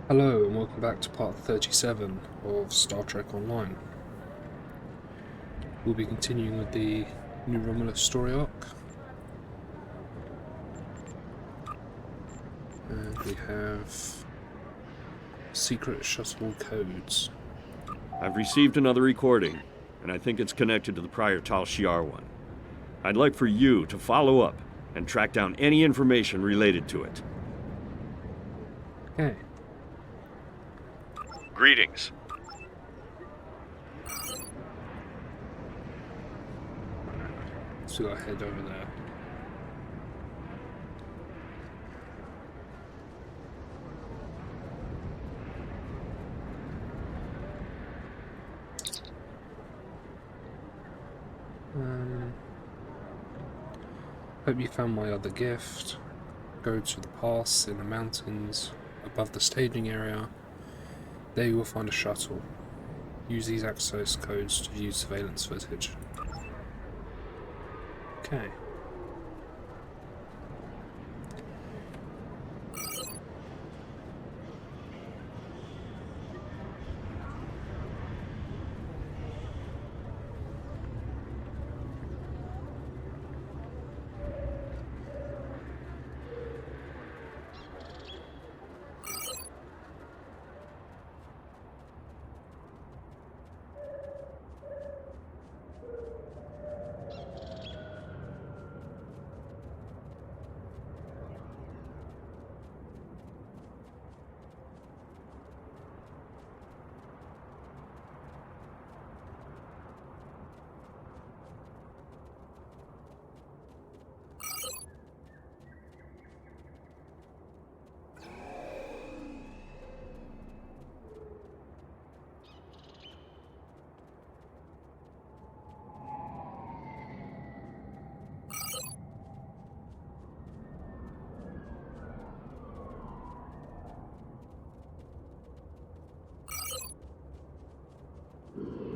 Hello and welcome back to part 37 of Star Trek Online. We'll be continuing with the new Romulus story arc. And we have secret shuttle codes. I've received another recording, and I think it's connected to the prior Tal Shiar one. I'd like for you to follow up and track down any information related to it. Okay. Greetings. So we gotta head over there. Hope you found my other gift. Go to the pass in the mountains above the staging area. There you will find a shuttle. Use these access codes to view surveillance footage. Okay.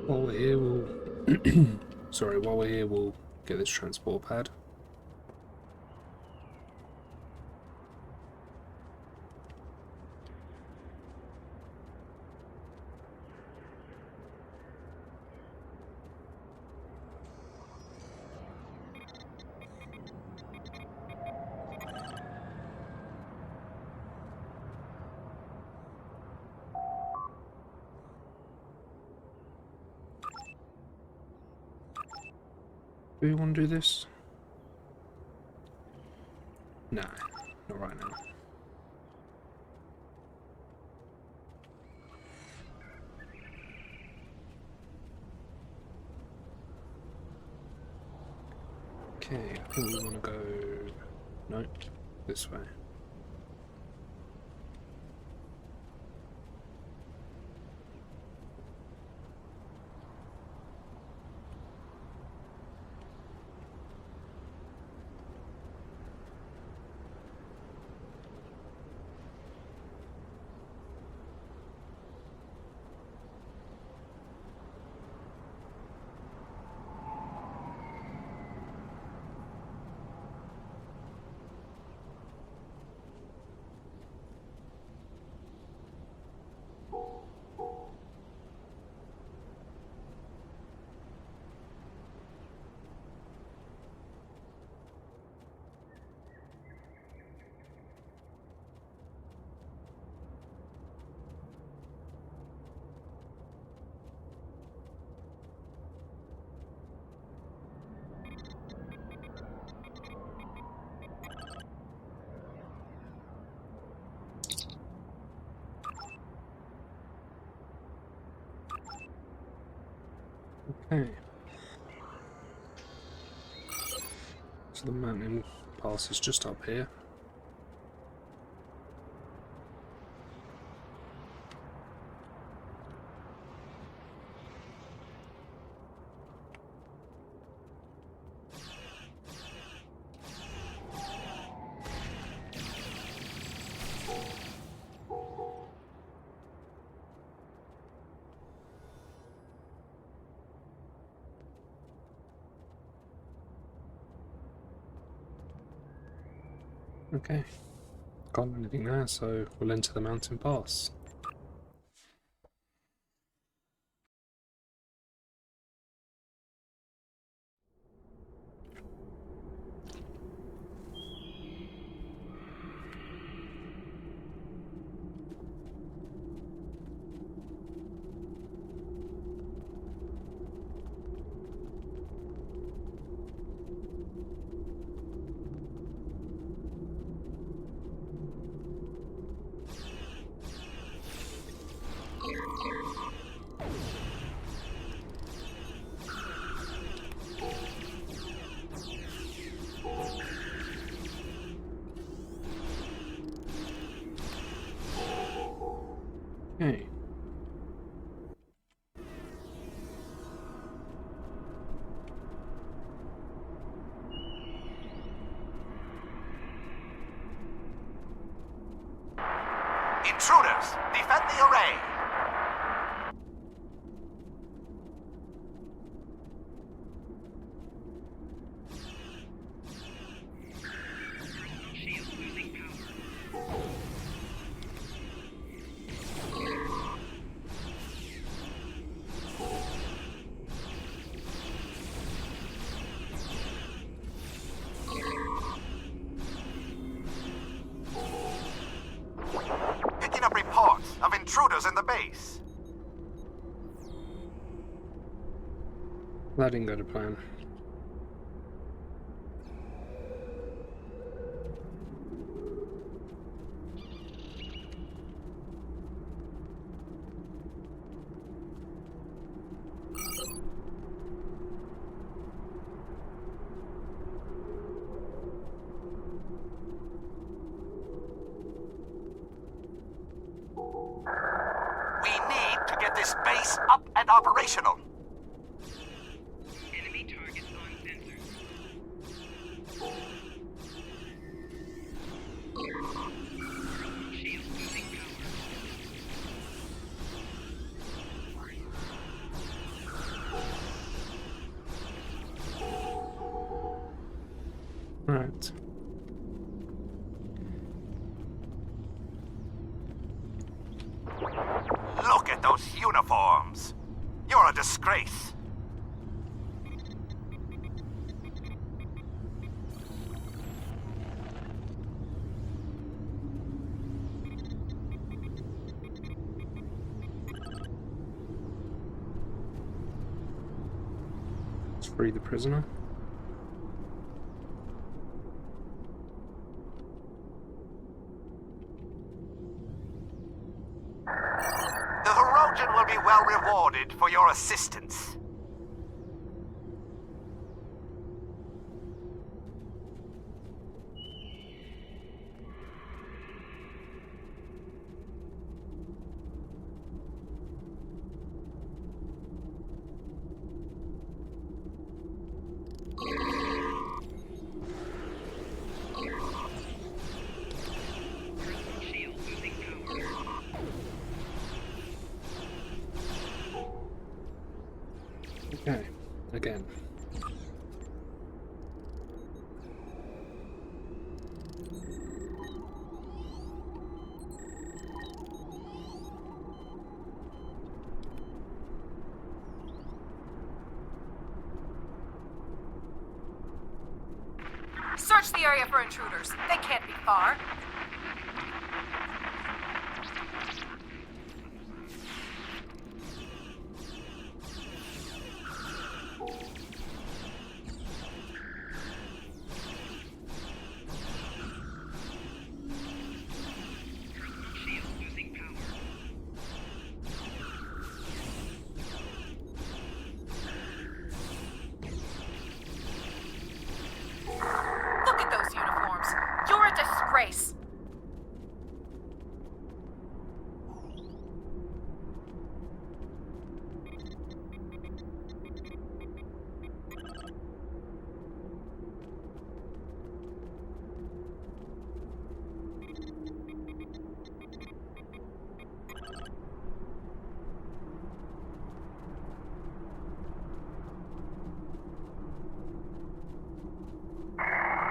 While we're here, while we're here, we'll get this transport pad. Do we want to do this? Nah, not right now. Okay, I think we want to go... Nope, this way. Okay. So the mountain pass is just up here. Okay. Can't do anything there, so we'll enter the mountain pass. Okay. Intruders, defend the array! Picking up reports of intruders in the base. That didn't go to plan. We need to get this base up and operational. Enemy targets on sensor. Shield losing power. Right. Look at those uniforms. You're a disgrace. Let's free the prisoner. The Herodian will be well rewarded for your assistance. Shield losing power. Okay. Again. Search the area for intruders. They can't be far. Shield losing power. Look at those uniforms. You're a disgrace.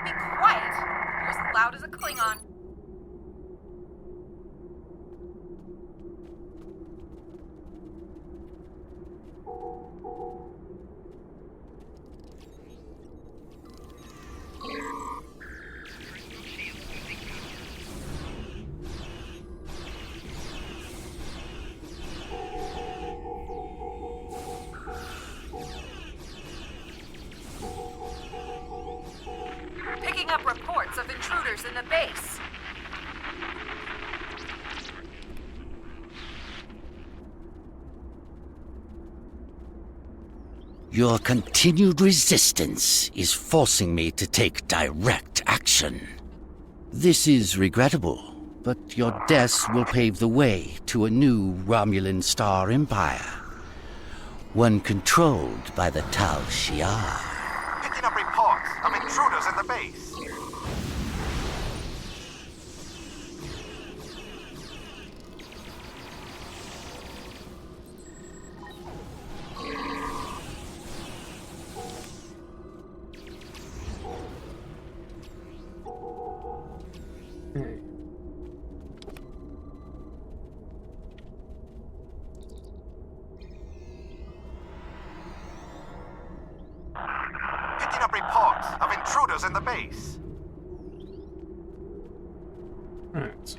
Be quiet. You're as loud as a Klingon. Shield losing power. Picking up reports of intruders in the base. Your continued resistance is forcing me to take direct action. This is regrettable, but your deaths will pave the way to a new Romulan star empire. One controlled by the Tal Shiar. Picking up reports of intruders in the base. Picking up reports of intruders in the base. Right.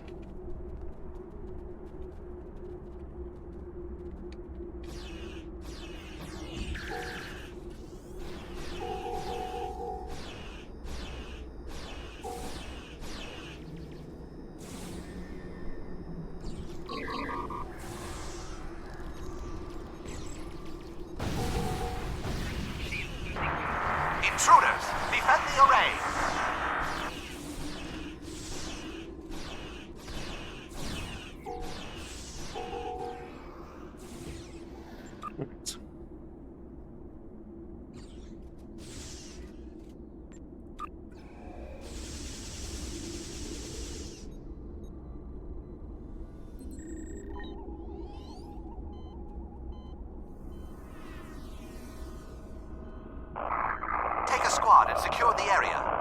Intruders, defend the array. Right. Take a squad and secure the area.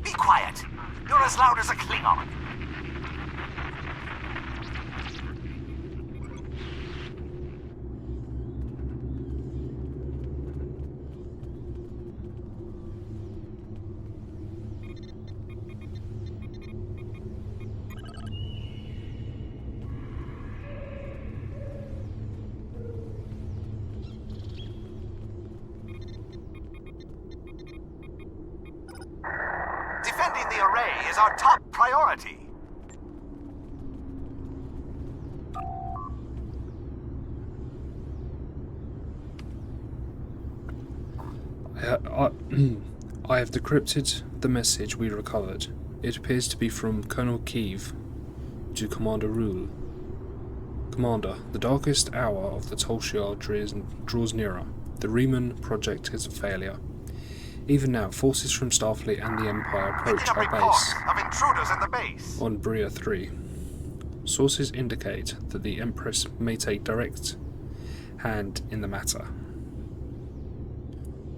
Be quiet. You're as loud as a Klingon. Defending the array is our top priority. I have decrypted the message we recovered. It appears to be from Colonel Kiev to Commander Rule. Commander, the darkest hour of the Tal Shiar draws nearer. The Riemann project is a failure. Even now, forces from Starfleet and the Empire approach Picking up our reports base of intruders in the base. on Bria 3. Sources indicate that the Empress may take direct hand in the matter.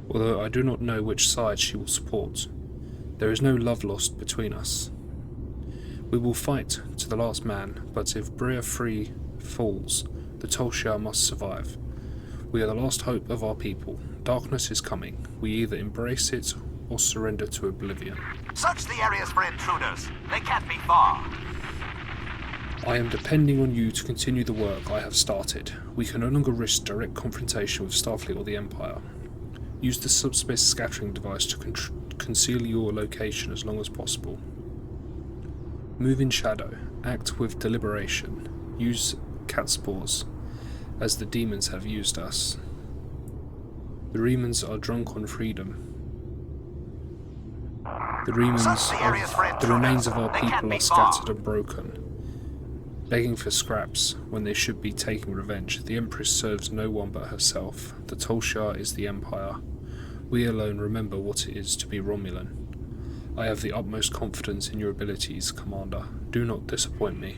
Although I do not know which side she will support, there is no love lost between us. We will fight to the last man, but if Bria 3 falls, the Tal Shiar must survive. We are the last hope of our people. Darkness is coming. We either embrace it or surrender to oblivion. Search the areas for intruders. They can't be far. I am depending on you to continue the work I have started. We can no longer risk direct confrontation with Starfleet or the Empire. Use the subspace scattering device to conceal your location as long as possible. Move in shadow. Act with deliberation. Use catspores, as the demons have used us. The Remans are drunk on freedom. The remains of our people are scattered and broken, begging for scraps when they should be taking revenge. The Empress serves no one but herself. The Tal Shiar is the Empire. We alone remember what it is to be Romulan. I have the utmost confidence in your abilities, Commander. Do not disappoint me.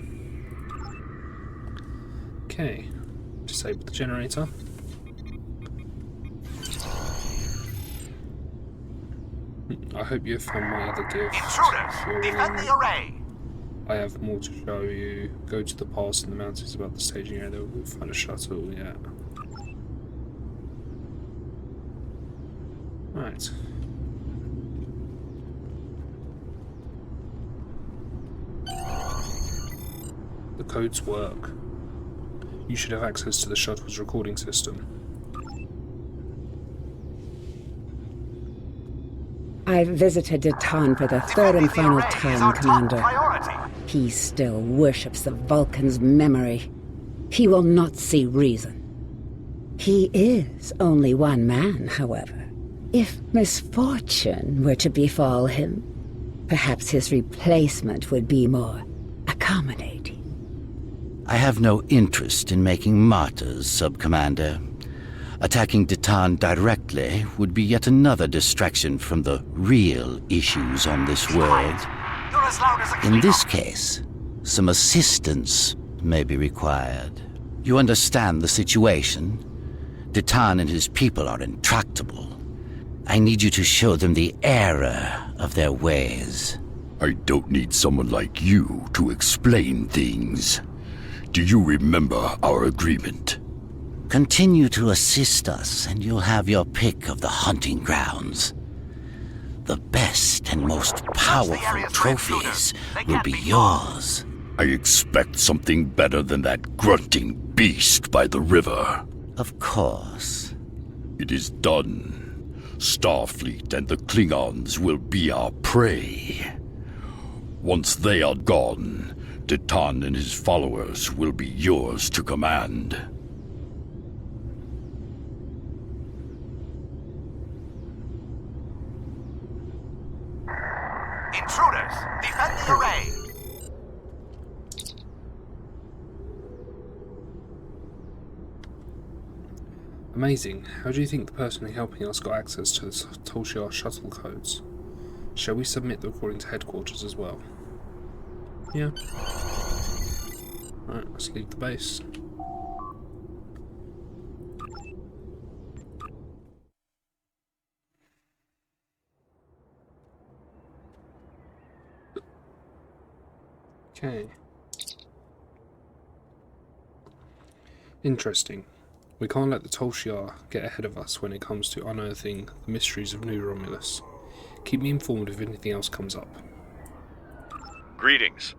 Okay. Disable the generator. I hope you have found my other gift. Intruders! Defend the array! I have more to show you. Go to the pass in the mountains above the staging area. We'll find a shuttle, yeah. Right. The codes work. You should have access to the shuttle's recording system. I've visited Detan for the third and final Defending the array is time, our top Commander. priority. He still worships the Vulcan's memory. He will not see reason. He is only one man, however. If misfortune were to befall him, perhaps his replacement would be more accommodating. I have no interest in making martyrs, Sub-Commander. Attacking Detan directly would be yet another distraction from the real issues on this world. You're as loud as a In this Klingon. case, some assistance may be required. You understand the situation? Detan and his people are intractable. I need you to show them the error of their ways. I don't need someone like you to explain things. Do you remember our agreement? Continue to assist us, and you'll have your pick of the hunting grounds. The best and most powerful area's trophies They will can't be be yours. I expect something better than that grunting beast by the river. Of course. It is done. Starfleet and the Klingons will be our prey. Once they are gone, Detan and his followers will be yours to command. Intruders, defend the array. Amazing. How do you think the person helping us got access to the Tal Shiar shuttle codes? Shall we submit the recording to headquarters as well? Yeah. Right, let's leave the base. Okay. Interesting. We can't let the Tal Shiar get ahead of us when it comes to unearthing the mysteries of New Romulus. Keep me informed if anything else comes up. Greetings.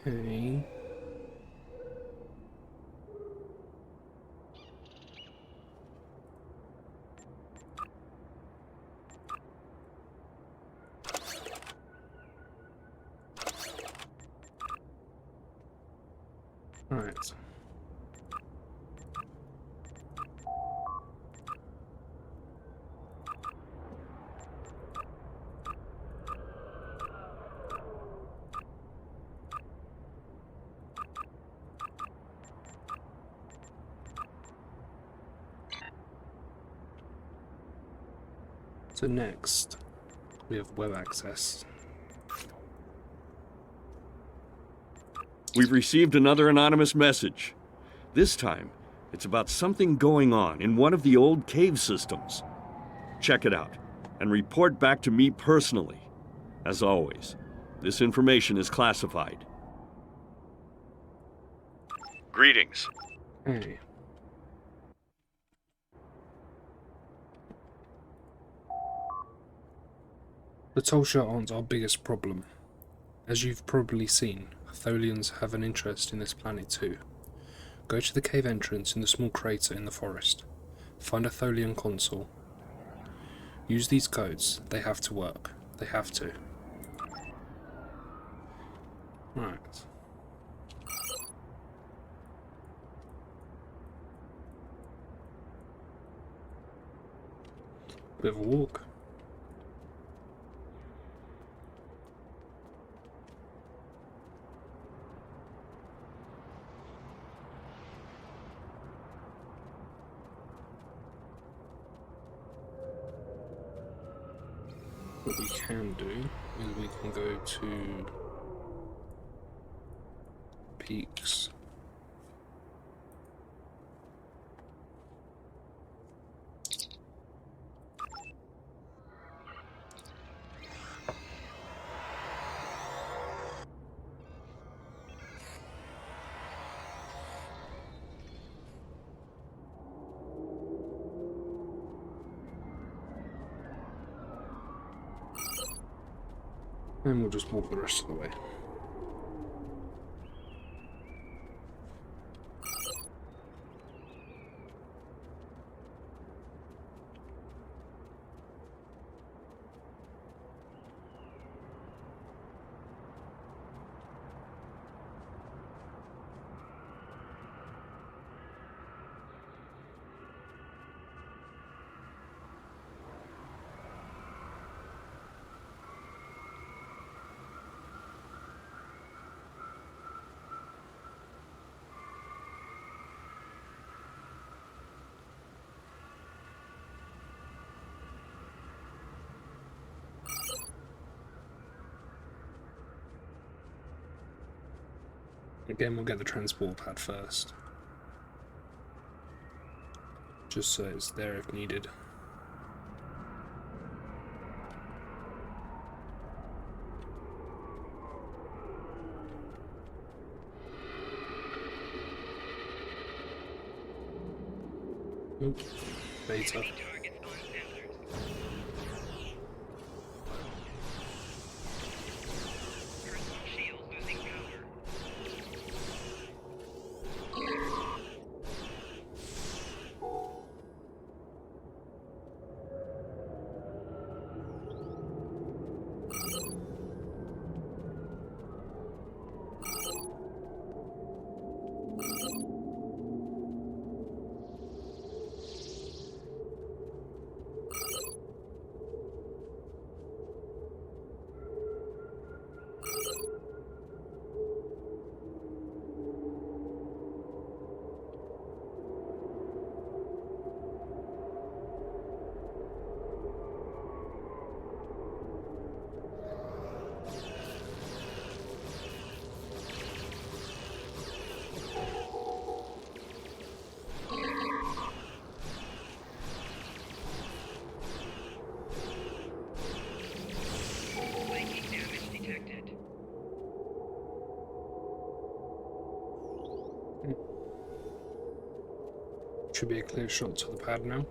Okay. Right. So next, we have web access. We've received another anonymous message. This time, it's about something going on in one of the old cave systems. Check it out, and report back to me personally. As always, this information is classified. Greetings. Hey. The Tal Shiar aren't our biggest problem. As you've probably seen, Tholians have an interest in this planet too. Go to the cave entrance in the small crater in the forest. Find a Tholian console. Use these codes. They have to work. They have to. Right. Bit of a walk. What we can do is we can go to peaks And we'll just walk the rest of the way. Again, we'll get the transport pad first, just so it's there if needed. Oop, beta. Enemy targets on sensors. Personal shield losing power. Flanking damage detected. Should be a clear shot to the pad now.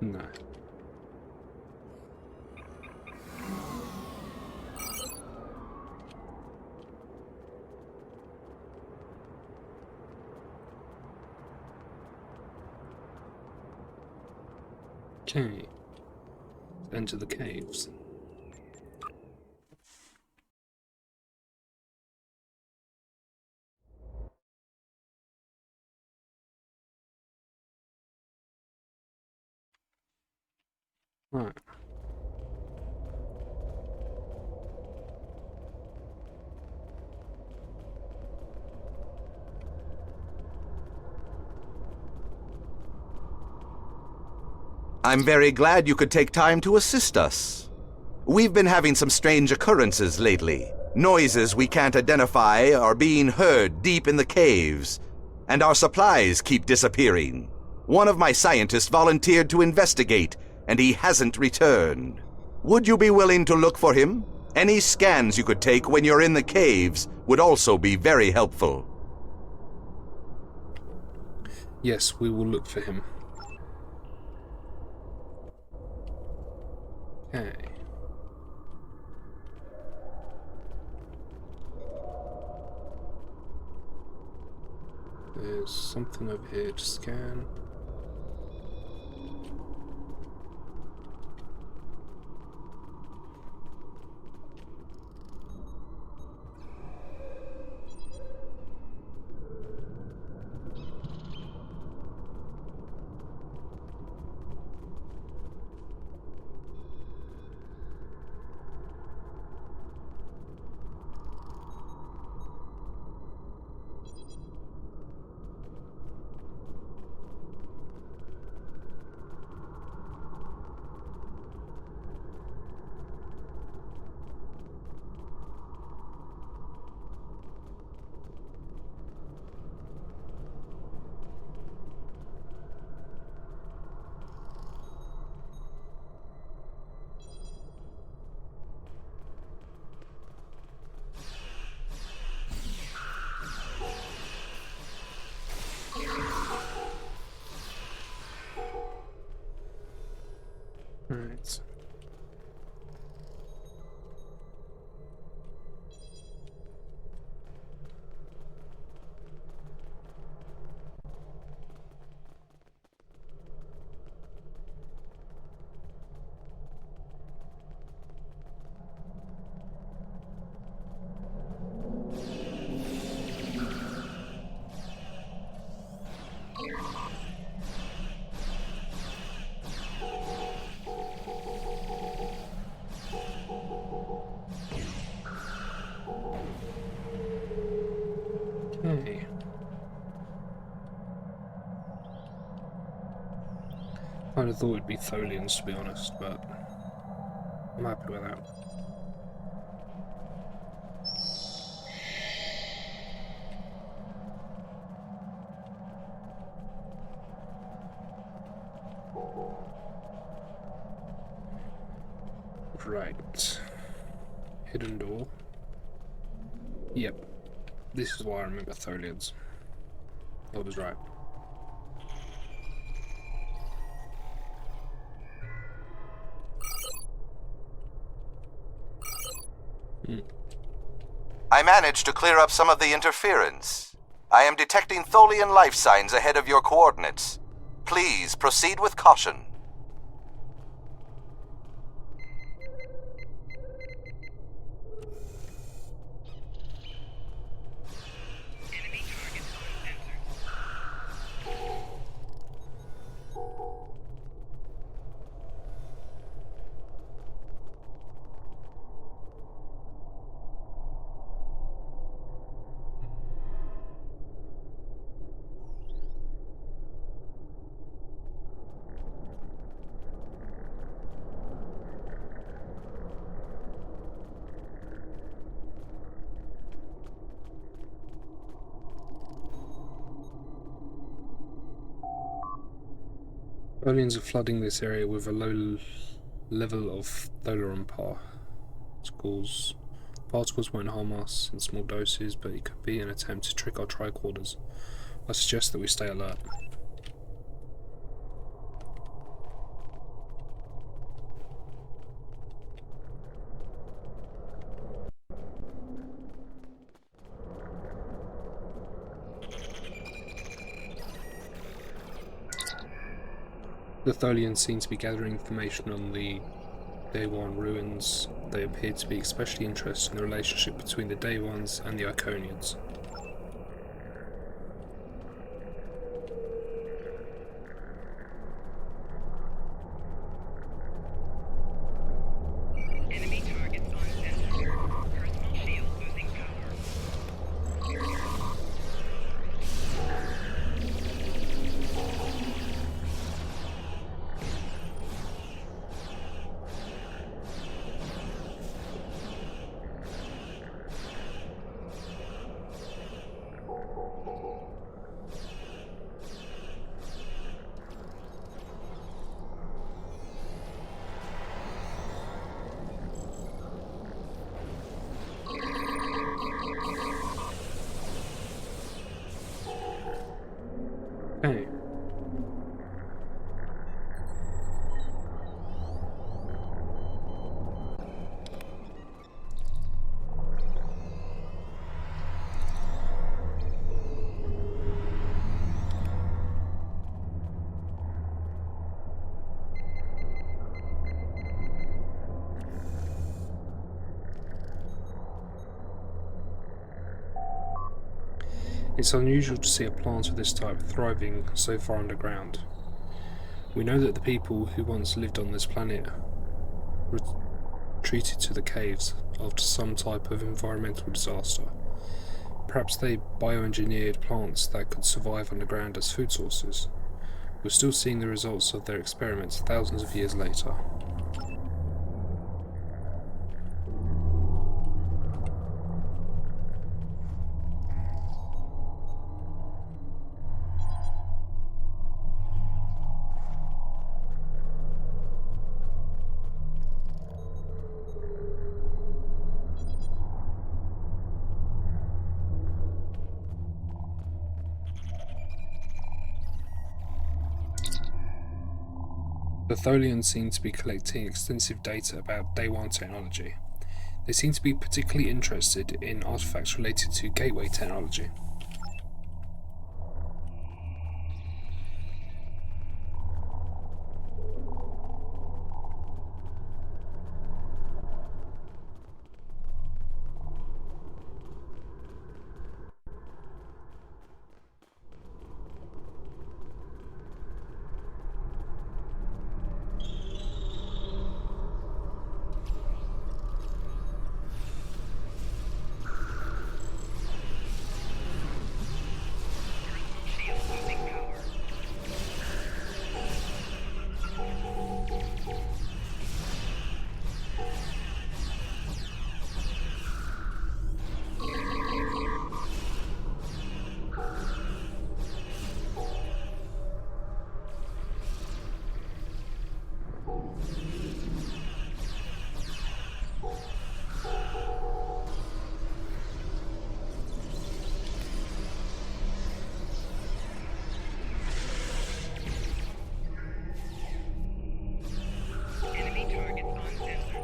No. Okay. Enter the caves. Right. I'm very glad you could take time to assist us. We've been having some strange occurrences lately. Noises we can't identify are being heard deep in the caves, and our supplies keep disappearing. One of my scientists volunteered to investigate, and he hasn't returned. Would you be willing to look for him? Any scans you could take when you're in the caves would also be very helpful. Yes, we will look for him. Okay. There's something over here to scan. Right. Okay. Kind of thought it'd be Tholians, to be honest, but I'm happy with that. Right. Hidden door. Yep. This is why I remember Tholians. I was right. I managed to clear up some of the interference. I am detecting Tholian life signs ahead of your coordinates. Please proceed with caution. Enemy targets on sensors. Tholians are flooding this area with a low level of Tholaron particles. Particles won't harm us in small doses, but it could be an attempt to trick our tricorders. I suggest that we stay alert. The Tholians seem to be gathering information on the Day One ruins. They appear to be especially interested in the relationship between the Day Ones and the Iconians. Enemy targets on sensors. Personal shield losing power. Okay. It's unusual to see a plant of this type thriving so far underground. We know that the people who once lived on this planet retreated to the caves after some type of environmental disaster. Perhaps they bioengineered plants that could survive underground as food sources. We're still seeing the results of their experiments thousands of years later. The Tholians seem to be collecting extensive data about Day 1 technology. They seem to be particularly interested in artifacts related to gateway technology. Shield losing power. Enemy targets uncensored.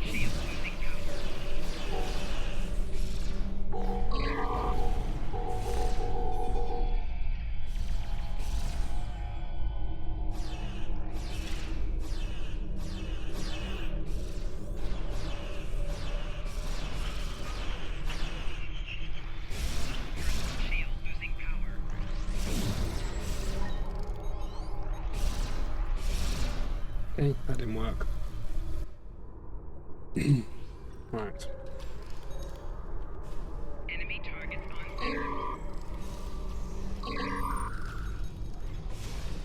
Shield losing power. Shield losing power. Okay, that didn't work. Right. Enemy targets uncensored.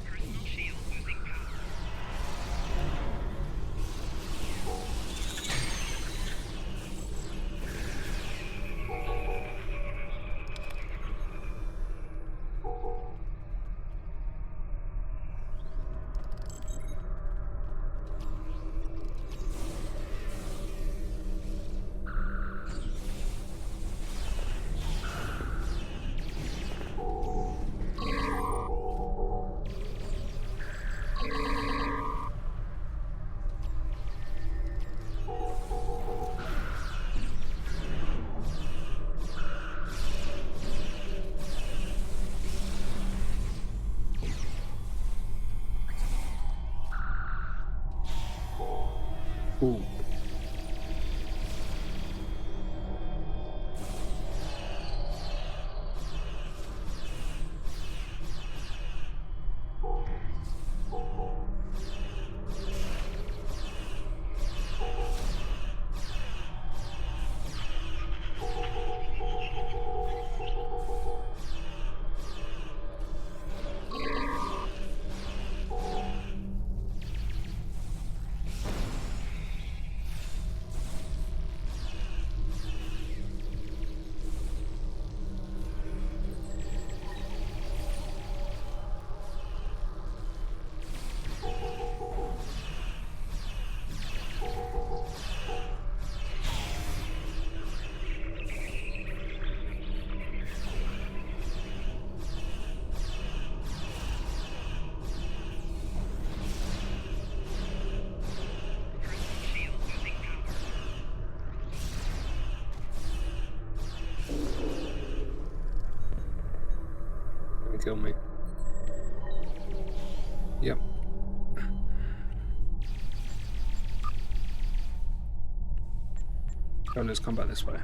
Personal shield losing power. Ooh. Shield losing power. Gonna kill me. Yep. Oh, let's come back this way.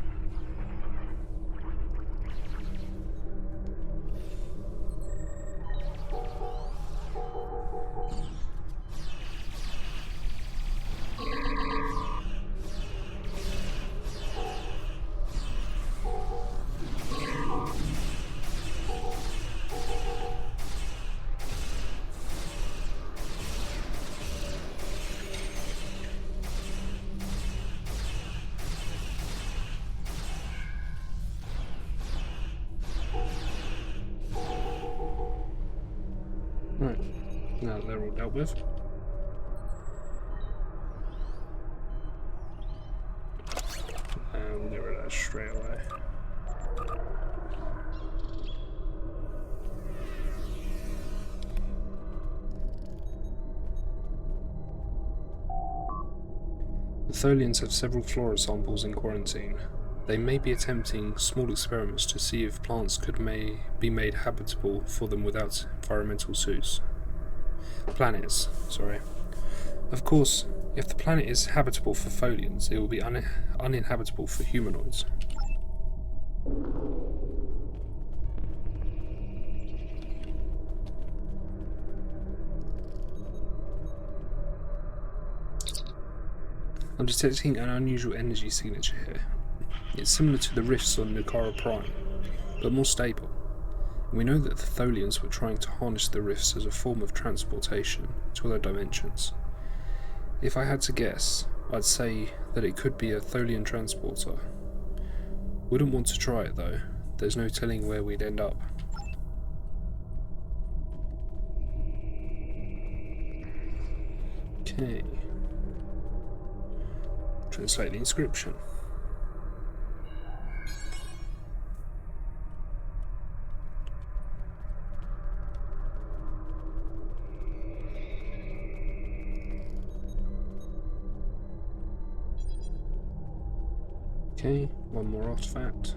Right, now that they're all dealt with. And there it that straight away. The Tholians have several flora samples in quarantine. They may be attempting small experiments to see if plants could be made habitable for them without environmental suits. Planets, sorry. Of course, if the planet is habitable for Tholians, it will be uninhabitable for humanoids. I'm detecting an unusual energy signature here. It's similar to the rifts on Nukara Prime, but more stable. We know that the Tholians were trying to harness the rifts as a form of transportation to other dimensions. If I had to guess, I'd say that it could be a Tholian transporter. Wouldn't want to try it though, there's no telling where we'd end up. Okay. Translate the inscription. Okay, one more artifact.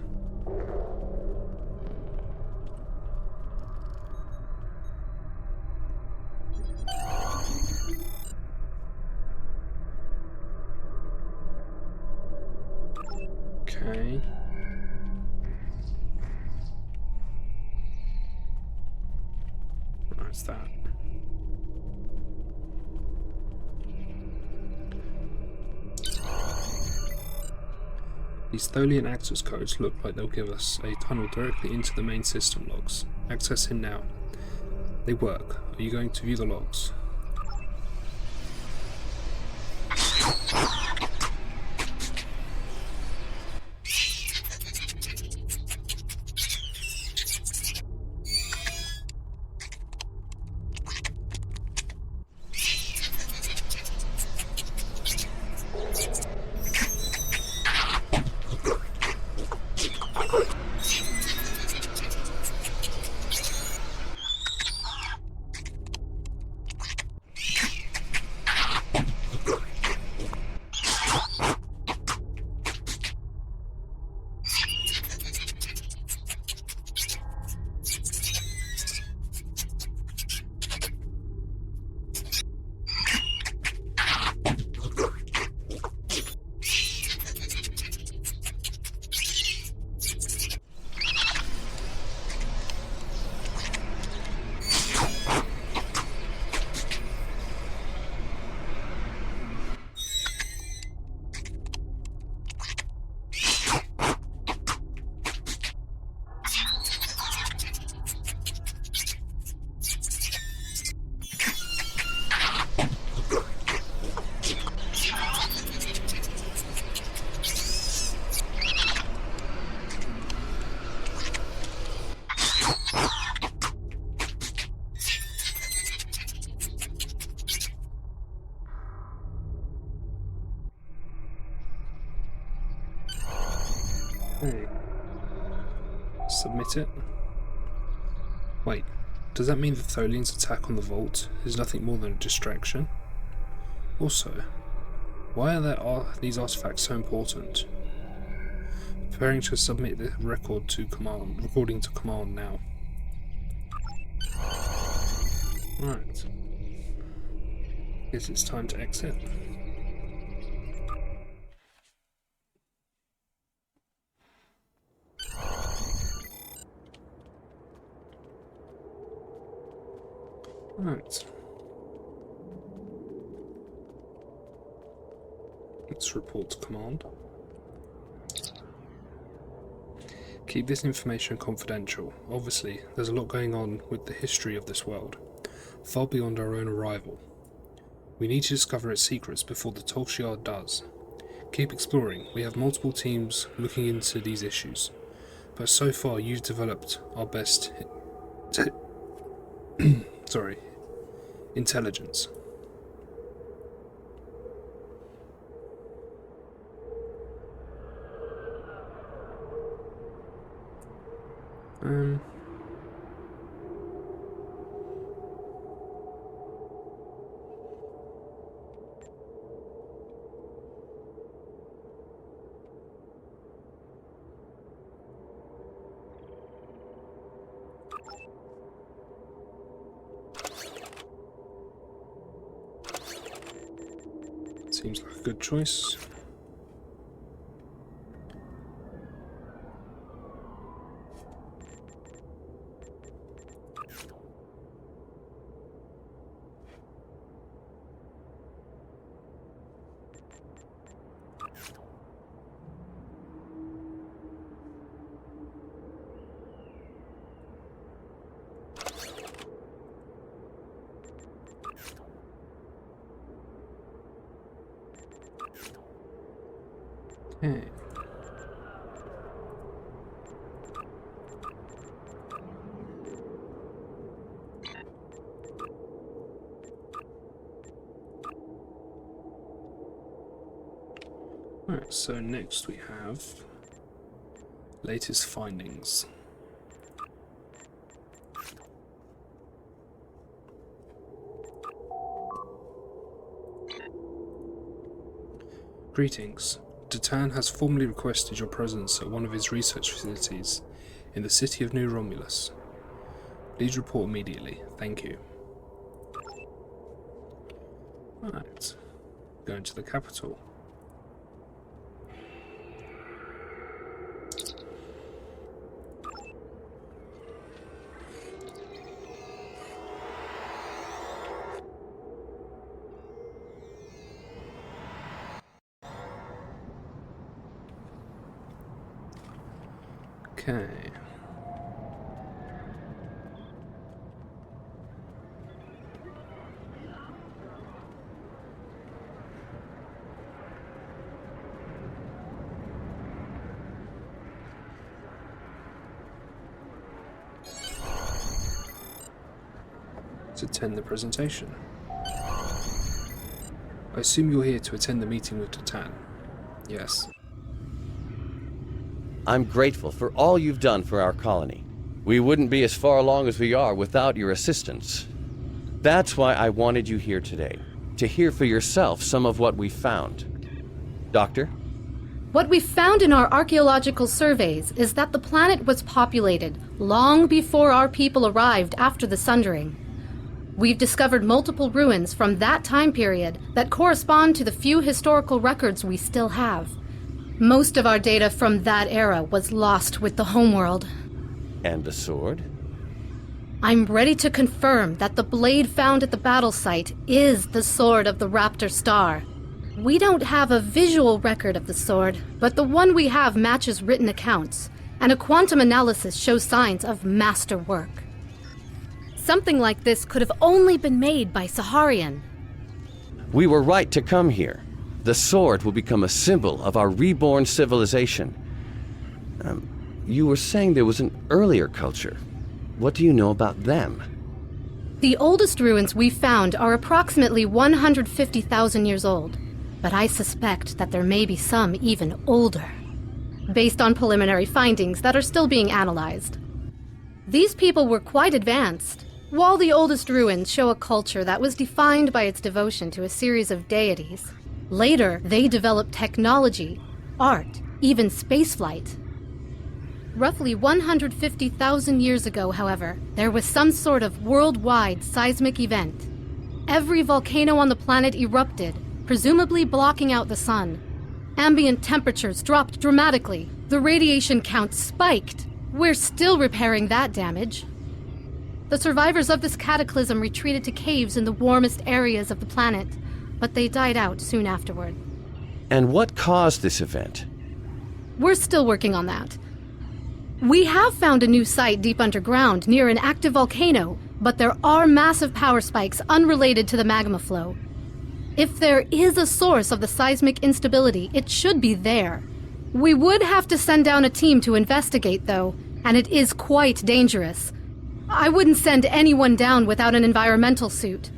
Okay. What's that? These Tholian access codes look like they'll give us a tunnel directly into the main system logs. Access in now. They work. Are you going to view the logs? Okay. Submit it. Wait, does that mean the Tholian's attack on the vault is nothing more than a distraction? Also, why are these artifacts so important? Preparing to submit the recording to command now. Right. Guess it's time to exit. Right. Let's report to command. Keep this information confidential. Obviously, there's a lot going on with the history of this world, far beyond our own arrival. We need to discover its secrets before the Tal Shiar does. Keep exploring. We have multiple teams looking into these issues, but so far you've developed our best intelligence. Um. Seems like a good choice. Okay. Alright, so next we have latest findings. Greetings. Titan has formally requested your presence at one of his research facilities in the city of New Romulus. Please report immediately. Thank you. Right. Going to the capital. Okay. Let's attend the presentation. I assume you're here to attend the meeting with Titan. Yes. I'm grateful for all you've done for our colony. We wouldn't be as far along as we are without your assistance. That's why I wanted you here today, to hear for yourself some of what we found. Doctor? What we found in our archaeological surveys is that the planet was populated long before our people arrived after the Sundering. We've discovered multiple ruins from that time period that correspond to the few historical records we still have. Most of our data from that era was lost with the homeworld. And the sword? I'm ready to confirm that the blade found at the battle site is the sword of the Raptor Star. We don't have a visual record of the sword, but the one we have matches written accounts, and a quantum analysis shows signs of masterwork. Something like this could have only been made by Saharian. We were right to come here. The sword will become a symbol of our reborn civilization. You were saying there was an earlier culture. What do you know about them? The oldest ruins we found are approximately 150,000 years old, but I suspect that there may be some even older, based on preliminary findings that are still being analyzed. These people were quite advanced. While the oldest ruins show a culture that was defined by its devotion to a series of deities, later they developed technology, art, even spaceflight. Roughly 150,000 years ago, however, there was some sort of worldwide seismic event. Every volcano on the planet erupted, presumably blocking out the sun. Ambient temperatures dropped dramatically. The radiation count spiked. We're still repairing that damage. The survivors of this cataclysm retreated to caves in the warmest areas of the planet, but they died out soon afterward. And what caused this event? We're still working on that. We have found a new site deep underground near an active volcano, but there are massive power spikes unrelated to the magma flow. If there is a source of the seismic instability, it should be there. We would have to send down a team to investigate, though, and it is quite dangerous. I wouldn't send anyone down without an environmental suit.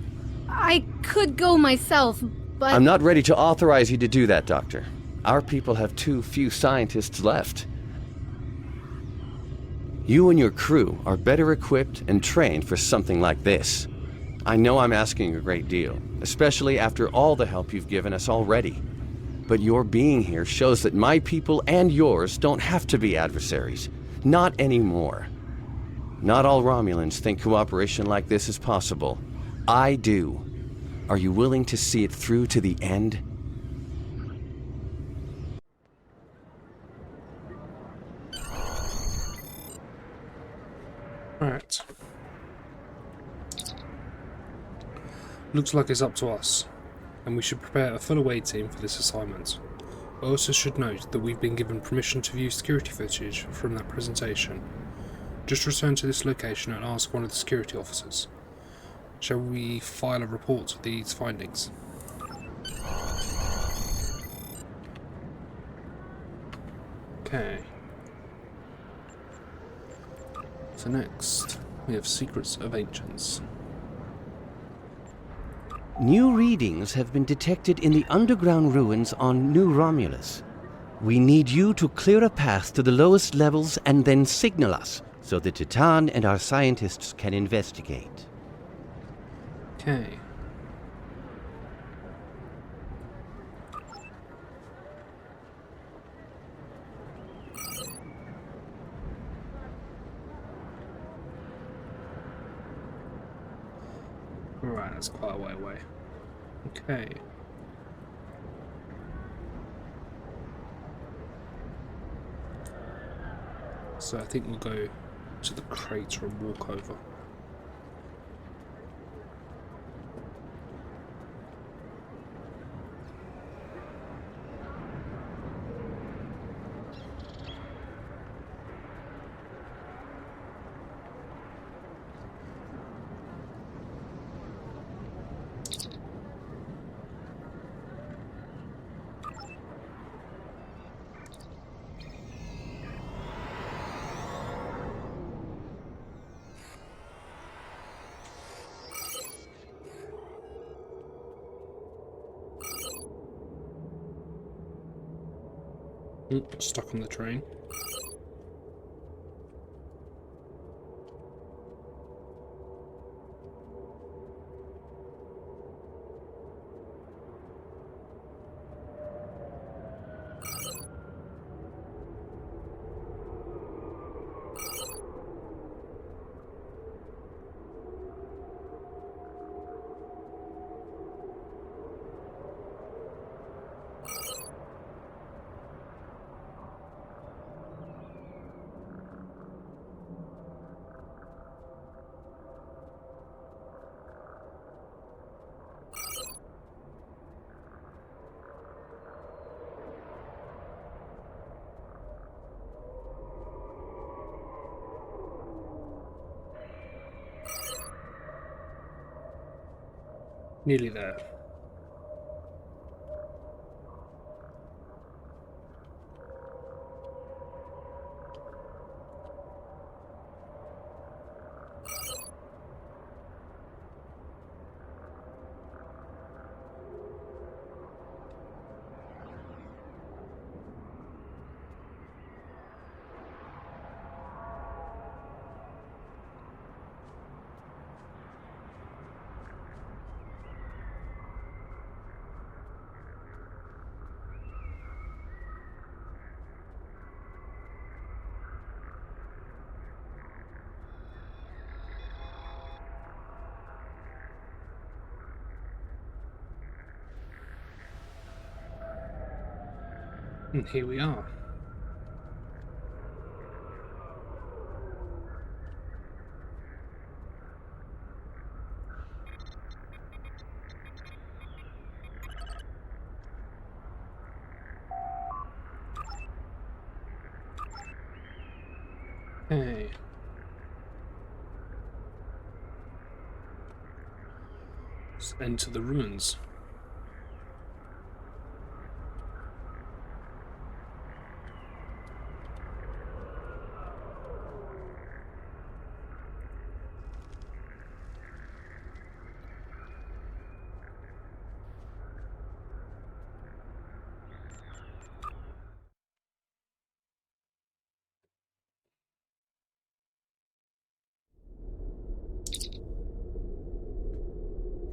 I could go myself, but... I'm not ready to authorize you to do that, Doctor. Our people have too few scientists left. You and your crew are better equipped and trained for something like this. I know I'm asking a great deal, especially after all the help you've given us already. But your being here shows that my people and yours don't have to be adversaries. Not anymore. Not all Romulans think cooperation like this is possible. I do. Are you willing to see it through to the end? Alright. Looks like it's up to us, and we should prepare a full away team for this assignment. I also should note that we've been given permission to view security footage from that presentation. Just return to this location and ask one of the security officers. Shall we file a report of these findings? Okay. So next, we have Secrets of Ancients. New readings have been detected in the underground ruins on New Romulus. We need you to clear a path to the lowest levels and then signal us, so that Titan and our scientists can investigate. Okay. Right, that's quite a way away. Okay. So I think we'll go to the crater and walk over. Stuck on the train. Nearly there. And here we are. Okay. Let's enter the ruins.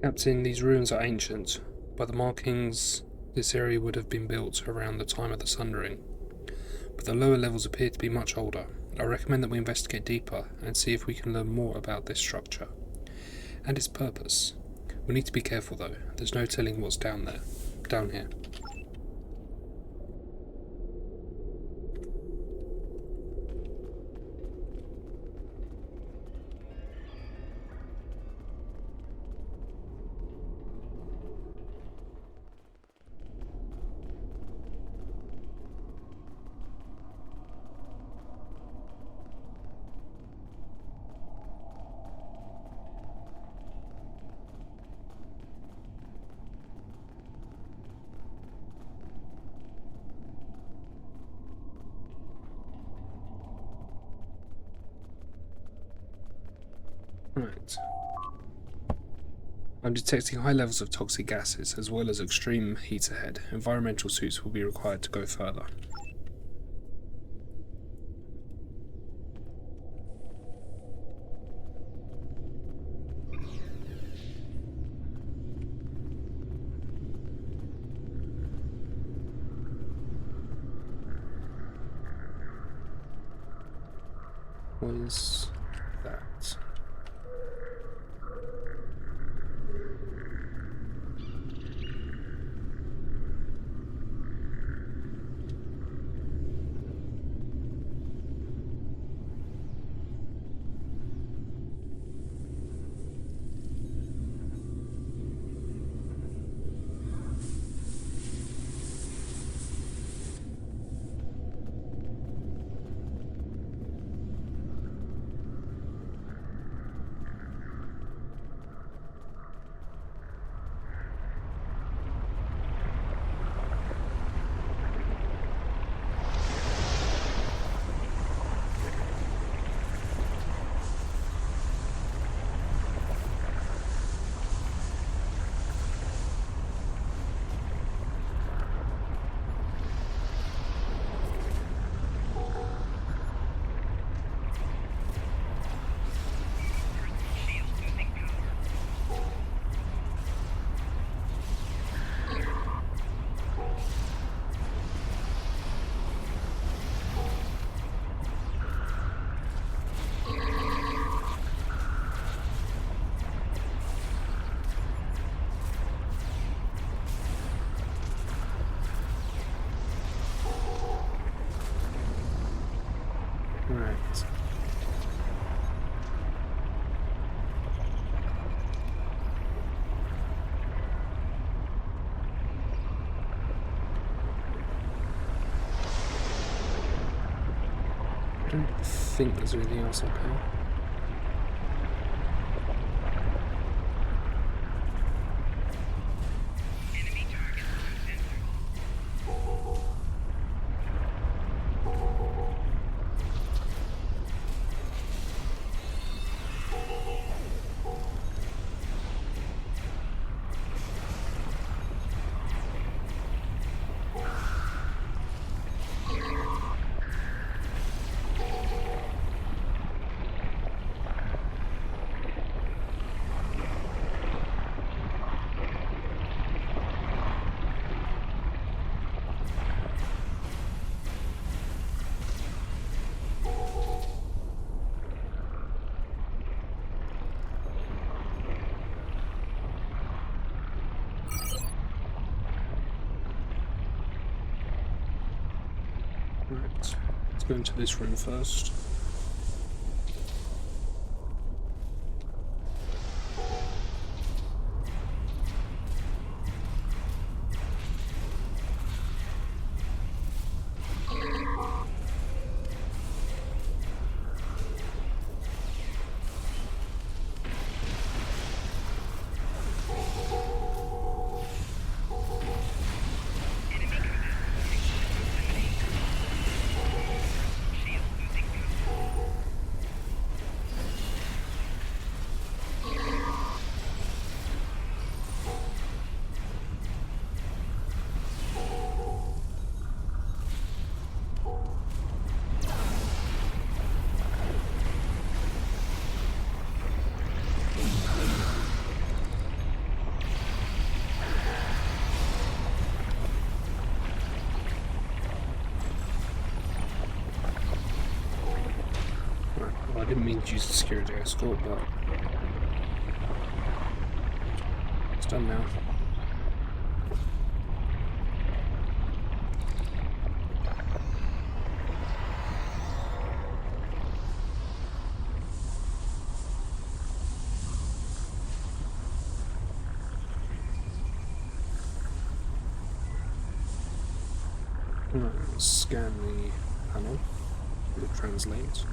Captain, these ruins are ancient. By the markings, this area would have been built around the time of the Sundering. But the lower levels appear to be much older. I recommend that we investigate deeper and see if we can learn more about this structure and its purpose. We need to be careful though. There's no telling what's down here. Right. I'm detecting high levels of toxic gases as well as extreme heat ahead. Environmental suits will be required to go further. What is that? Right. I don't think there's anything else up here. Enemy target uncensored. Right. Let's go into this room first. Shield losing power. Didn't mean to use the security escort, but it's done now. Scan the panel. It'll translate.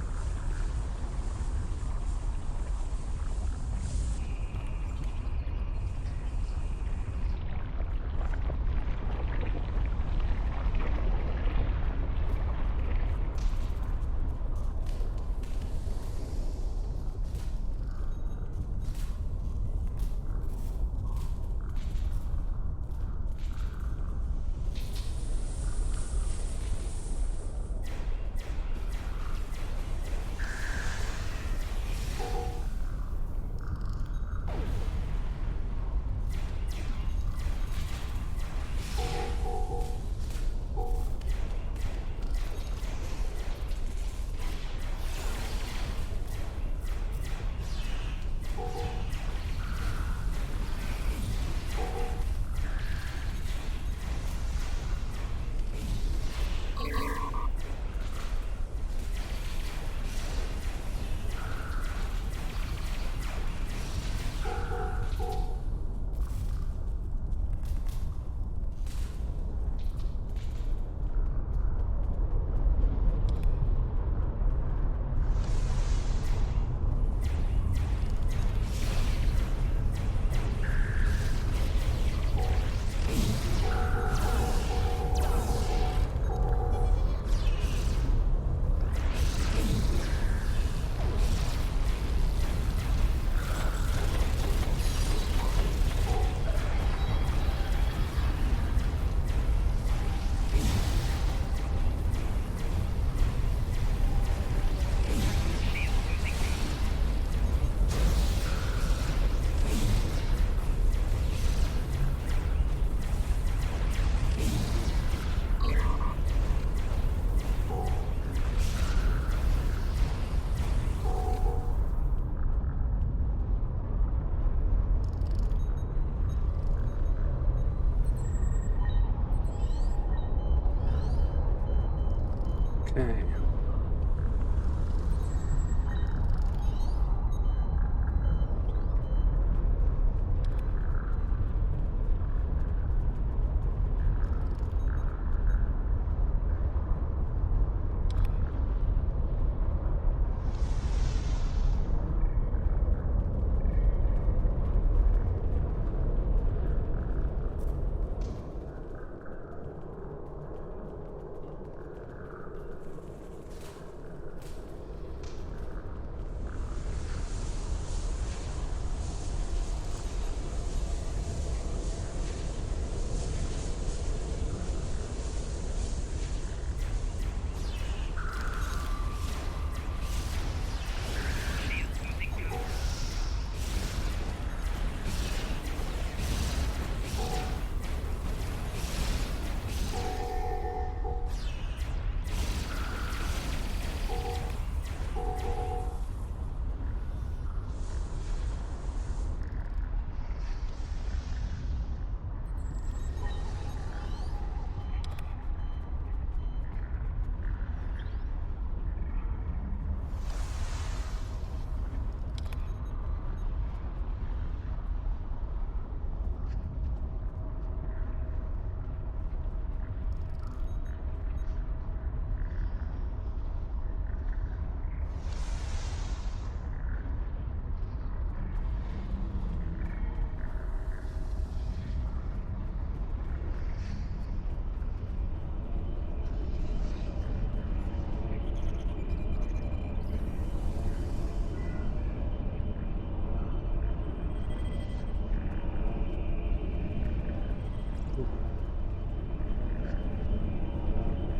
Okay.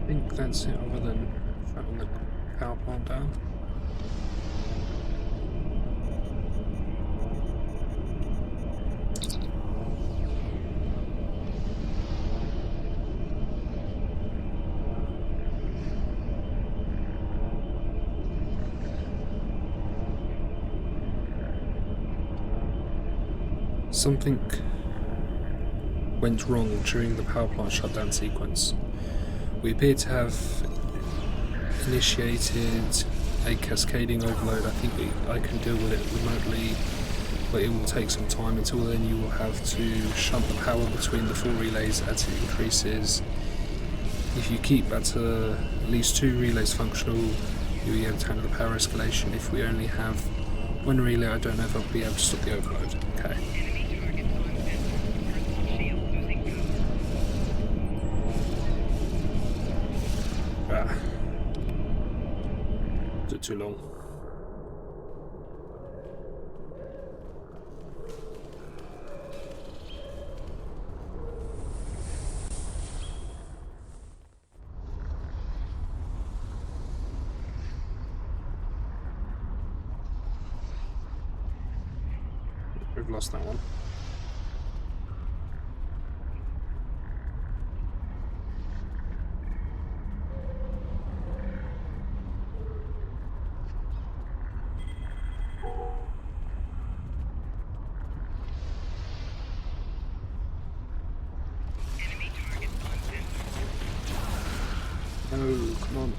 I think that's it, other than shutting the power plant down. Something went wrong during the power plant shutdown sequence. We appear to have initiated a cascading overload. I think I can deal with it remotely, but it will take some time. Until then, you will have to shunt the power between the 4 relays as it increases. If you keep at least 2 relays functional, you'll be able to handle the power escalation. If we only have 1 relay, I don't know if I'll be able to stop the overload. Okay. Took too long. We've lost that one. Oh, come on.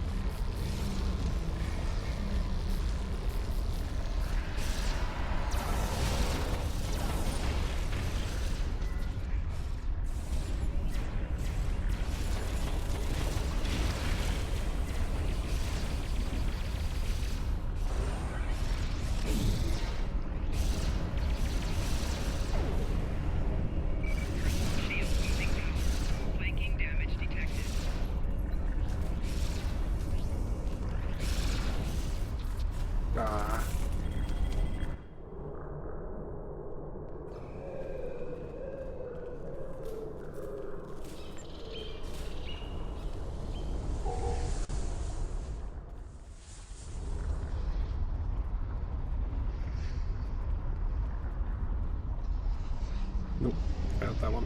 Nope, failed that one.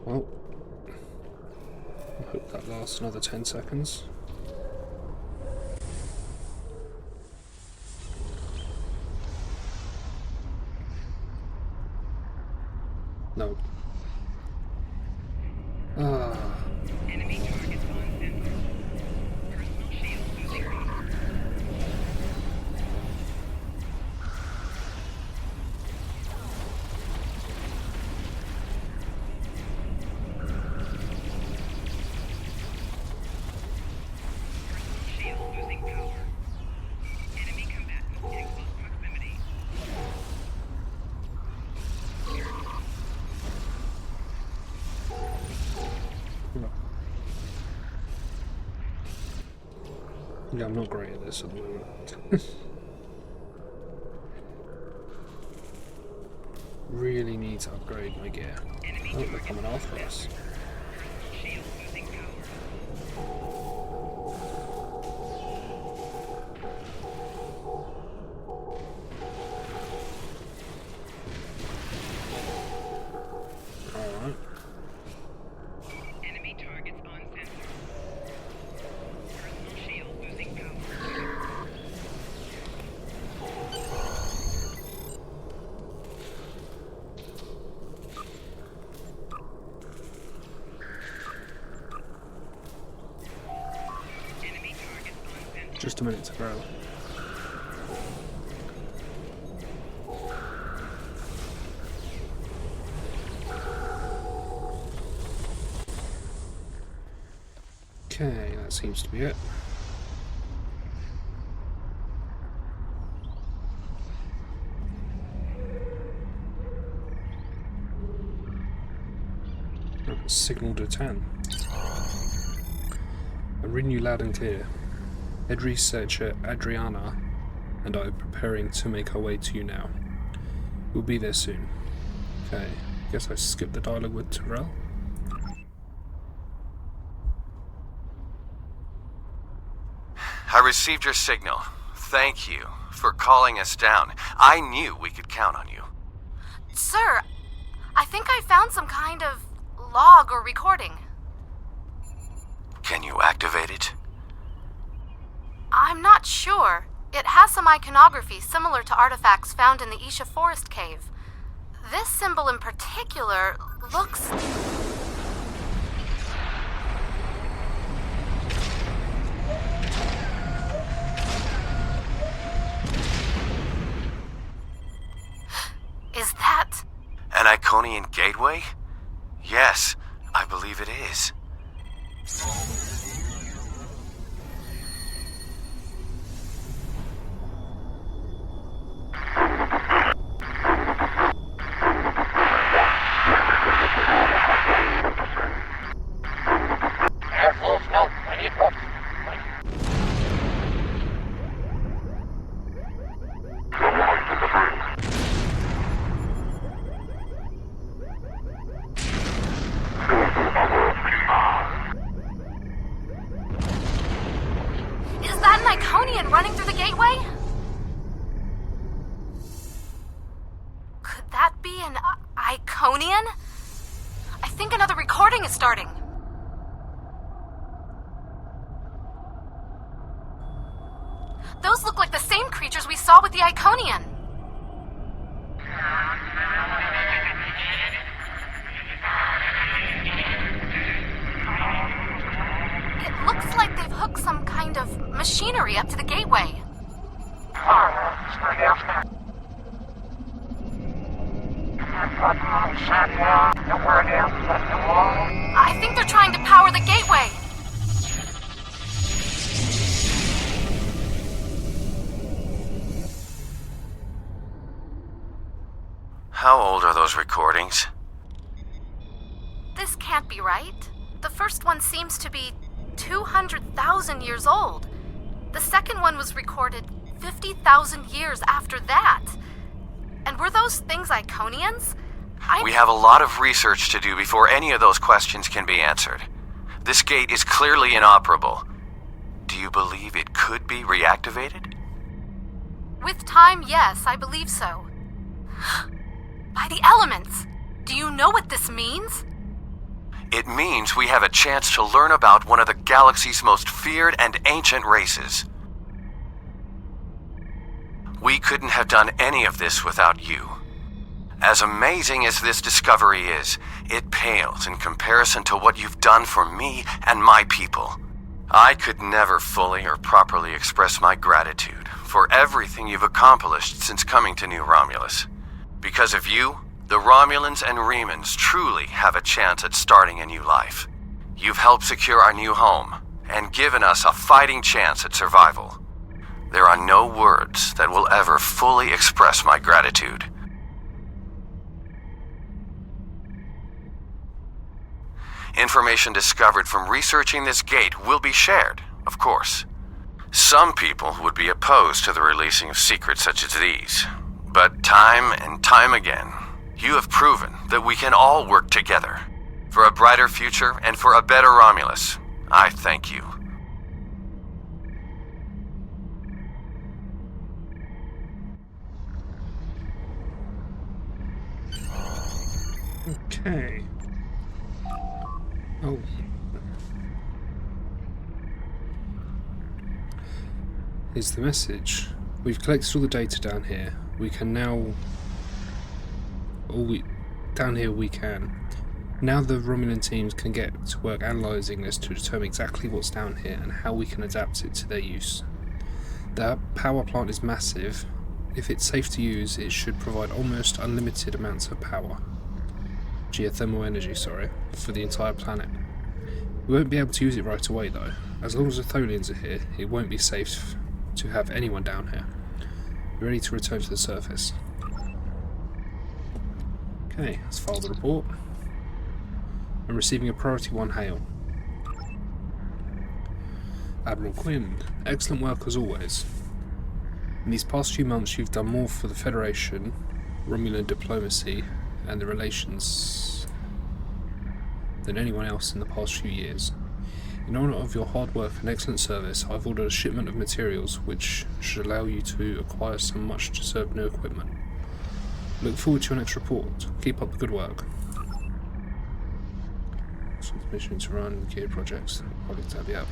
Well, I hope that lasts another 10 seconds. No. Enemy targets on center. Personal shield losing power. Personal shield losing power. Enemy combatants in close proximity. Yeah, I'm not great at this at the moment. Really need to upgrade my gear. Oh, they're coming after us. Personal shield losing power. Alright. Enemy targets on center. Personal shield losing power. Just a minute to grow. Okay, that seems to be it. Signal to 10. I ring you loud and clear. Head researcher Adriana and I are preparing to make our way to you now. We'll be there soon. Okay, guess I skipped the dialogue with Terrell. I received your signal. Thank you for calling us down. I knew we could count on you. Sir, I think I found some kind of log or recording. Can you activate it? I'm not sure. It has some iconography similar to artifacts found in the Isha Forest Cave. This symbol in particular looks... Is that... An Iconian gateway? Yes, I believe it is. Is that an Iconian running through the gateway? Could that be an Iconian? I think another recording is starting. Those look like the same creatures we saw with the Iconian. It looks like they've hooked some kind of machinery up to the gateway. I think they're trying to power the gateway. How old are those recordings? This can't be right. The first one seems to be 200,000 years old. The second one was recorded 50,000 years after that. And were those things Iconians? We have a lot of research to do before any of those questions can be answered. This gate is clearly inoperable. Do you believe it could be reactivated? With time, yes, I believe so. By the elements! Do you know what this means? It means we have a chance to learn about one of the galaxy's most feared and ancient races. We couldn't have done any of this without you. As amazing as this discovery is, it pales in comparison to what you've done for me and my people. I could never fully or properly express my gratitude for everything you've accomplished since coming to New Romulus. Because of you, the Romulans and Remans truly have a chance at starting a new life. You've helped secure our new home and given us a fighting chance at survival. There are no words that will ever fully express my gratitude. Information discovered from researching this gate will be shared, of course. Some people would be opposed to the releasing of secrets such as these, but time and time again, you have proven that we can all work together for a brighter future and for a better Romulus. I thank you. Okay. Oh. Here's the message. We've collected all the data down here. We can now... down here we can. Now the Romulan teams can get to work analysing this to determine exactly what's down here and how we can adapt it to their use. That power plant is massive. If it's safe to use, it should provide almost unlimited amounts of power. Geothermal energy, sorry, for the entire planet. We won't be able to use it right away though. As long as the Tholians are here, it won't be safe to have anyone down here. We're ready to return to the surface. Okay, let's file the report. I'm receiving a Priority 1 hail. Admiral Quinn, excellent work as always. In these past few months you've done more for the Federation, Romulan diplomacy, and the relations than anyone else in the past few years. In honour of your hard work and excellent service, I've ordered a shipment of materials which should allow you to acquire some much deserved new equipment. Look forward to your next report. Keep up the good work. Transmission to run gear projects. Probably tab you up.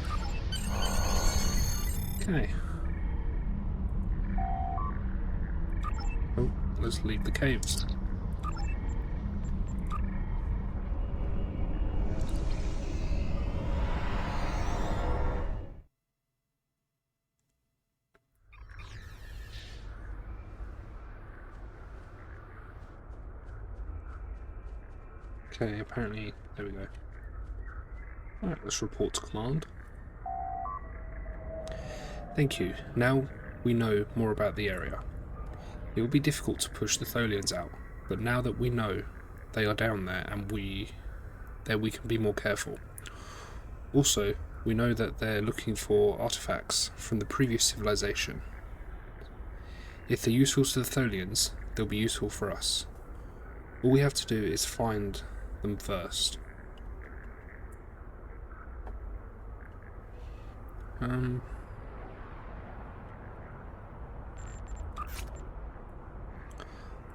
Okay. Oh, let's leave the caves. Okay, apparently, there we go. Alright, let's report to command. Thank you. Now we know more about the area. It will be difficult to push the Tholians out, but now that we know they are down there and we can be more careful. Also, we know that they're looking for artifacts from the previous civilization. If they're useful to the Tholians, they'll be useful for us. All we have to do is find them first. What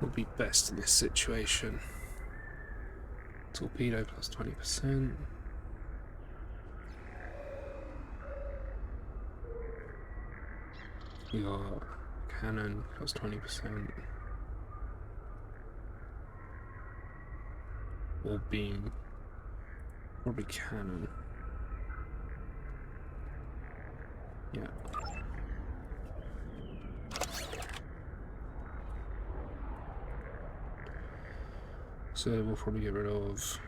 would be best in this situation? Torpedo plus 20%. Your cannon plus 20%. Or beam. Probably cannon. Yeah. So we'll probably get rid of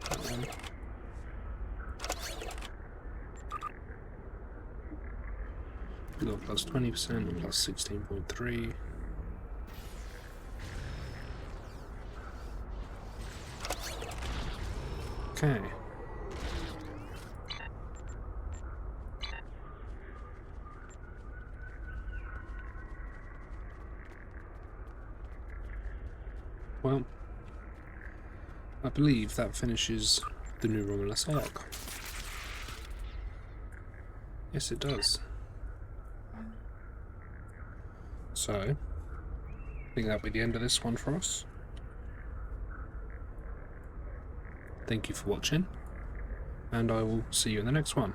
that one. We got plus 20% and plus 16.3. Okay. Well, I believe that finishes the new Romulus arc. Yes, it does. So, I think that'll be the end of this one for us. Thank you for watching, and I will see you in the next one.